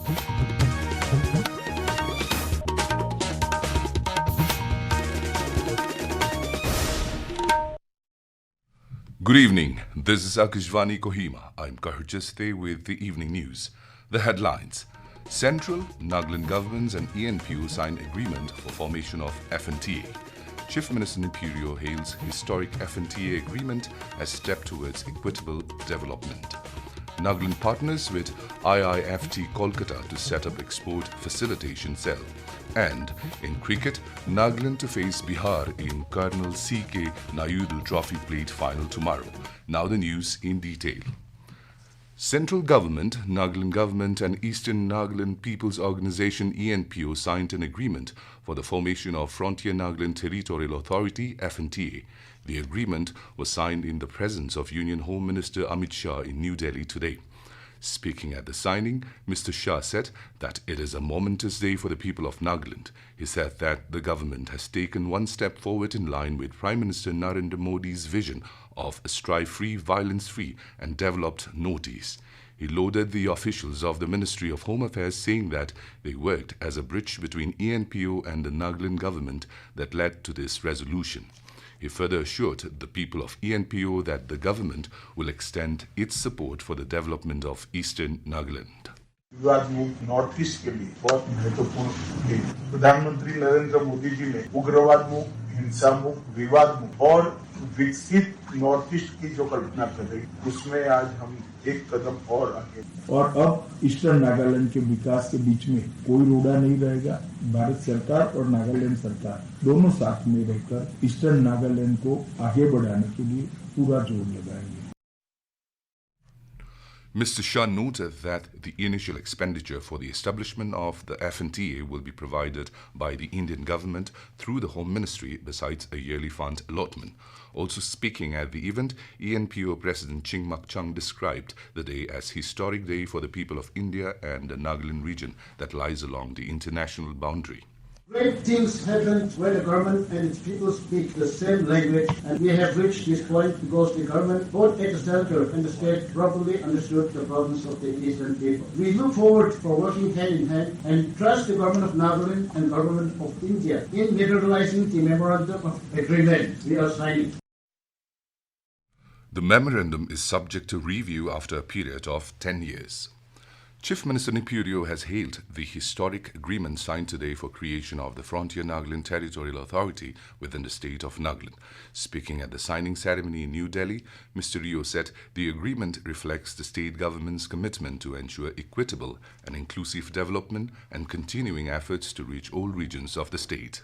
Good evening. This is Akashvani Kohima. I'm Kahurchiste with the evening news. The headlines. Central, Nagaland governments and ENPO sign agreement for formation of FNTA. Chief Minister Neiphiu Rio hails historic FNTA agreement as step towards equitable development. Nagaland partners with IIFT Kolkata to set up Export Facilitation Cell. And in cricket, Nagaland to face Bihar in Colonel C.K. Nayudu Trophy Plate final tomorrow. Now the news in detail. Central government, Nagaland government and Eastern Nagaland People's Organization ENPO signed an agreement for the formation of Frontier Nagaland Territorial Authority FNTA. The agreement was signed in the presence of Union Home Minister Amit Shah in New Delhi today. Speaking at the signing, Mr. Shah said that it is a momentous day for the people of Nagaland. He said that the government has taken one step forward in line with Prime Minister Narendra Modi's vision of a strife-free, violence-free and developed Northeast. He lauded the officials of the Ministry of Home Affairs, saying that they worked as a bridge between ENPO and the Nagaland government that led to this resolution. He further assured the people of ENPO that the government will extend its support for the development of Eastern Nagaland. विवाद मुक्त north east के लिए बहुत महत्वपूर्ण है। प्रधानमंत्री नरेंद्र मोदी जी ने उग्रवाद मुक्त, हिंसा मुक्त, विवाद मुक्त और विकसित नॉर्थ ईस्ट की जो कल्पना कर रही, उसमें आज हम एक कदम और आगे। और अब ईस्टर्न नागालैंड के विकास के बीच में कोई रोड़ा नहीं रहेगा। भारत सरकार और नागालैंड सरकार दोनों साथ में रहकर ईस्टर्न नागालैंड को आगे बढ़ाने के लिए पूरा जोर लगाएंगे। Mr. Shah noted that the initial expenditure for the establishment of the FNTA will be provided by the Indian government through the Home Ministry besides a yearly fund allotment. Also speaking at the event, ENPO President Ching Mak Chung described the day as historic day for the people of India and the Nagaland region that lies along the international boundary. Great things happen when the government and its people speak the same language, and we have reached this point because the government, both at the center and the state, properly understood the problems of the Eastern people. We look forward for working hand in hand and trust the government of Nagaland and government of India in materializing the memorandum of agreement we are signing. The memorandum is subject to review after a period of 10 years. Chief Minister Neiphiu Rio has hailed the historic agreement signed today for creation of the Frontier Nagaland Territorial Authority within the state of Nagaland. Speaking at the signing ceremony in New Delhi, Mr. Rio said the agreement reflects the state government's commitment to ensure equitable and inclusive development and continuing efforts to reach all regions of the state.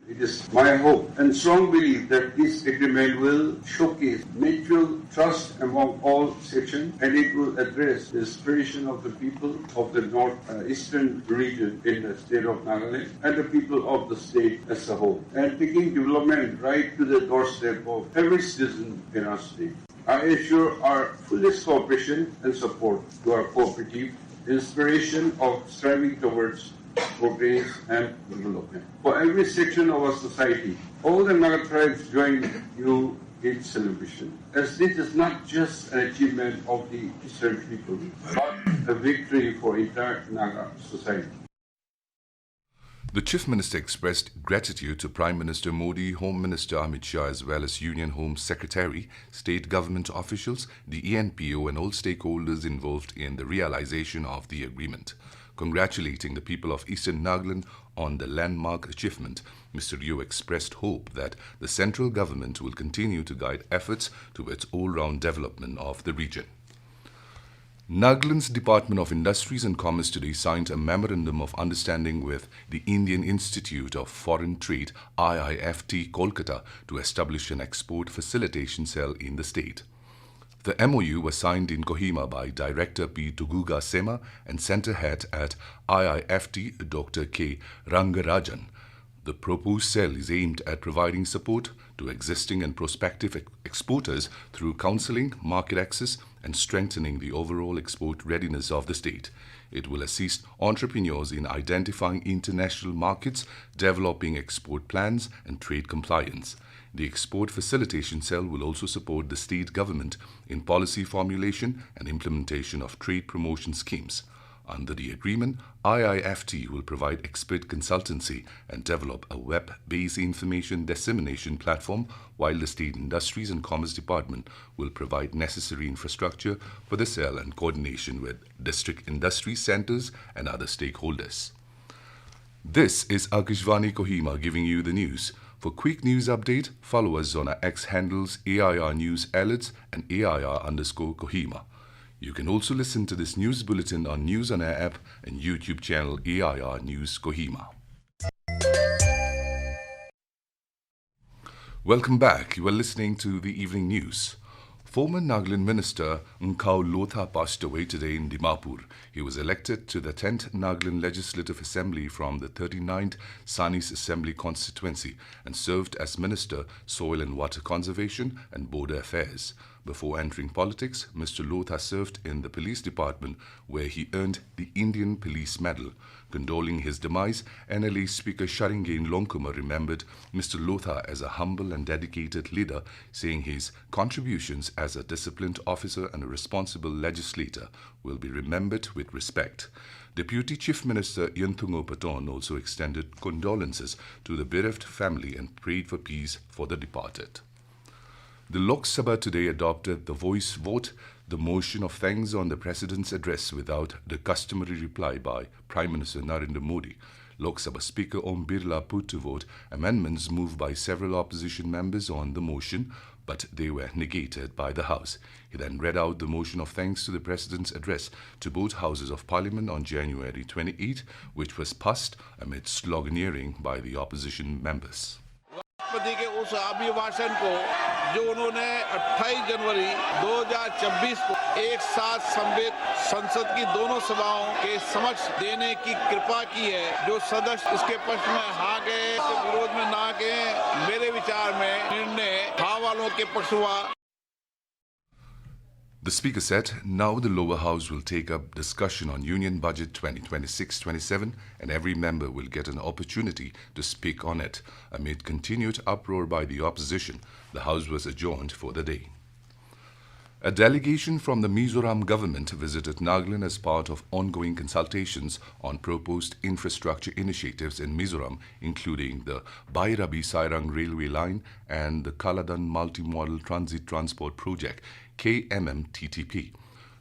It is my hope and strong belief that this agreement will showcase mutual trust among all sections, and it will address the aspiration of the people of the northeastern region in the state of Nagaland and the people of the state as a whole, and taking development right to the doorstep of every citizen in our state. I assure our fullest cooperation and support to our cooperative inspiration of striving towards progress and development. For every section of our society, all the Naga tribes join you in celebration, as this is not just an achievement of the Eastern people, but a victory for entire Naga society. The Chief Minister expressed gratitude to Prime Minister Modi, Home Minister Amit Shah, as well as Union Home Secretary, state government officials, the ENPO and all stakeholders involved in the realization of the agreement. Congratulating the people of Eastern Nagaland on the landmark achievement, Mr. Rio expressed hope that the central government will continue to guide efforts towards all-round development of the region. Nagaland's Department of Industries and Commerce today signed a memorandum of understanding with the Indian Institute of Foreign Trade IIFT Kolkata to establish an export facilitation cell in the state. The MOU was signed in Kohima by Director P. Tuguga Sema and Centre Head at IIFT Dr. K. Rangarajan. The proposed cell is aimed at providing support to existing and prospective exporters through counselling, market access and strengthening the overall export readiness of the state. It will assist entrepreneurs in identifying international markets, developing export plans and trade compliance. The Export Facilitation Cell will also support the state government in policy formulation and implementation of trade promotion schemes. Under the agreement, IIFT will provide expert consultancy and develop a web-based information dissemination platform, while the State Industries and Commerce Department will provide necessary infrastructure for the cell and coordination with district industry centers and other stakeholders. This is Akashvani Kohima giving you the news. For quick news update, follow us on our X handles AIR News Alerts and AIR_Kohima. You can also listen to this news bulletin on News on Air app and YouTube channel AIR News Kohima. Welcome back. You are listening to the evening news. Former Nagaland Minister Nkau Lotha passed away today in Dimapur. He was elected to the 10th Nagaland Legislative Assembly from the 39th Sanis Assembly constituency and served as Minister, Soil and Water Conservation and Border Affairs. Before entering politics, Mr. Lotha served in the police department where he earned the Indian Police Medal. Condoling his demise, NLA Speaker Sharingain Longkumar remembered Mr. Lotha as a humble and dedicated leader, saying his contributions as a disciplined officer and a responsible legislator will be remembered with respect. Deputy Chief Minister Yanthungo Paton also extended condolences to the bereft family and prayed for peace for the departed. The Lok Sabha today adopted the voice vote, the motion of thanks on the President's address without the customary reply by Prime Minister Narendra Modi. Lok Sabha Speaker Om Birla put to vote amendments moved by several opposition members on the motion, but they were negated by the House. He then read out the motion of thanks to the President's address to both Houses of Parliament on January 28, which was passed amid sloganeering by the opposition members. राष्ट्रपति के उस अभिभाषण को जो उन्होंने 28 जनवरी 2024 को एक साथ सम्मिलित संसद की दोनों सभाओं के समक्ष देने की कृपा की है, जो सदस्य इसके पक्ष में हाँ गए, विरोध में ना गए, मेरे विचार में निर्णय हाँ वालों के पक्ष हुआ. The Speaker said, now the lower house will take up discussion on Union Budget 2026-27 and every member will get an opportunity to speak on it. Amid continued uproar by the opposition, the House was adjourned for the day. A delegation from the Mizoram government visited Nagaland as part of ongoing consultations on proposed infrastructure initiatives in Mizoram, including the Bairabi-Sairang railway line and the Kaladan Multi-Modal Transit Transport Project, KMMTTP.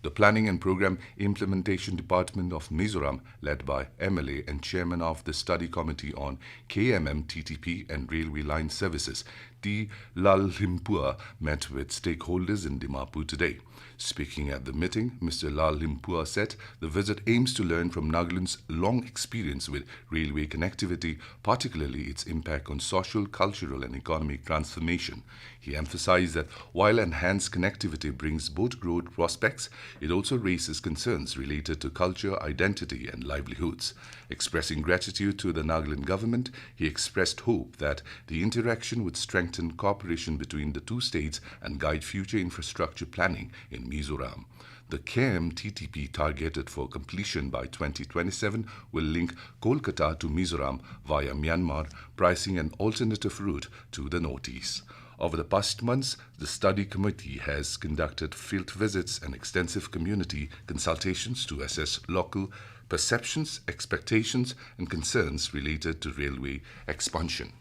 The Planning and Program Implementation Department of Mizoram, led by MLA and Chairman of the Study Committee on KMMTTP and Railway Line Services, T. Lallimpua, met with stakeholders in Dimapur today. Speaking at the meeting, Mr. Lallimpua said the visit aims to learn from Nagaland's long experience with railway connectivity, particularly its impact on social, cultural and economic transformation. He emphasized that while enhanced connectivity brings both growth prospects, it also raises concerns related to culture, identity and livelihoods. Expressing gratitude to the Nagaland government, he expressed hope that the interaction would strengthen cooperation between the two states and guide future infrastructure planning in Mizoram. The KMTTP, targeted for completion by 2027, will link Kolkata to Mizoram via Myanmar, pricing an alternative route to the northeast. Over the past months, the study committee has conducted field visits and extensive community consultations to assess local perceptions, expectations and concerns related to railway expansion.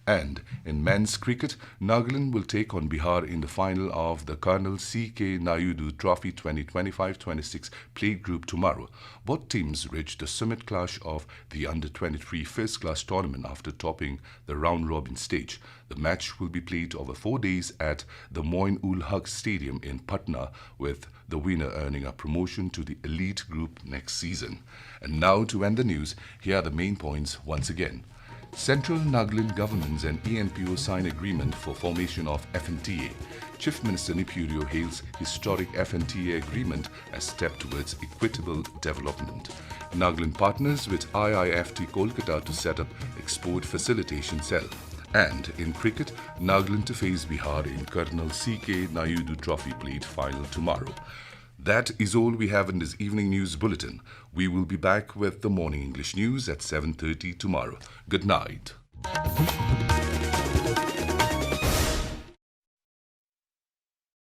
And in men's cricket, Nagaland will take on Bihar in the final of the Colonel C.K. Nayudu Trophy 2025-26 Plate Group tomorrow. Both teams reached the summit clash of the Under-23 first-class tournament after topping the round-robin stage. The match will be played over 4 days at the Moin-ul-Haq Stadium in Patna, with the winner earning a promotion to the elite group next season. And now, to end the news, here are the main points once again. Central Nagaland governments and ENPO sign agreement for formation of FNTA. Chief Minister Neiphiu Rio hails historic FNTA agreement as step towards equitable development. Nagaland partners with IIFT Kolkata to set up Export Facilitation Cell. And in cricket, Nagaland to face Bihar in Colonel C.K. Nayudu Trophy Plate final tomorrow. That is all we have in this evening news bulletin. We will be back with the morning English news at 7:30 tomorrow. Good night.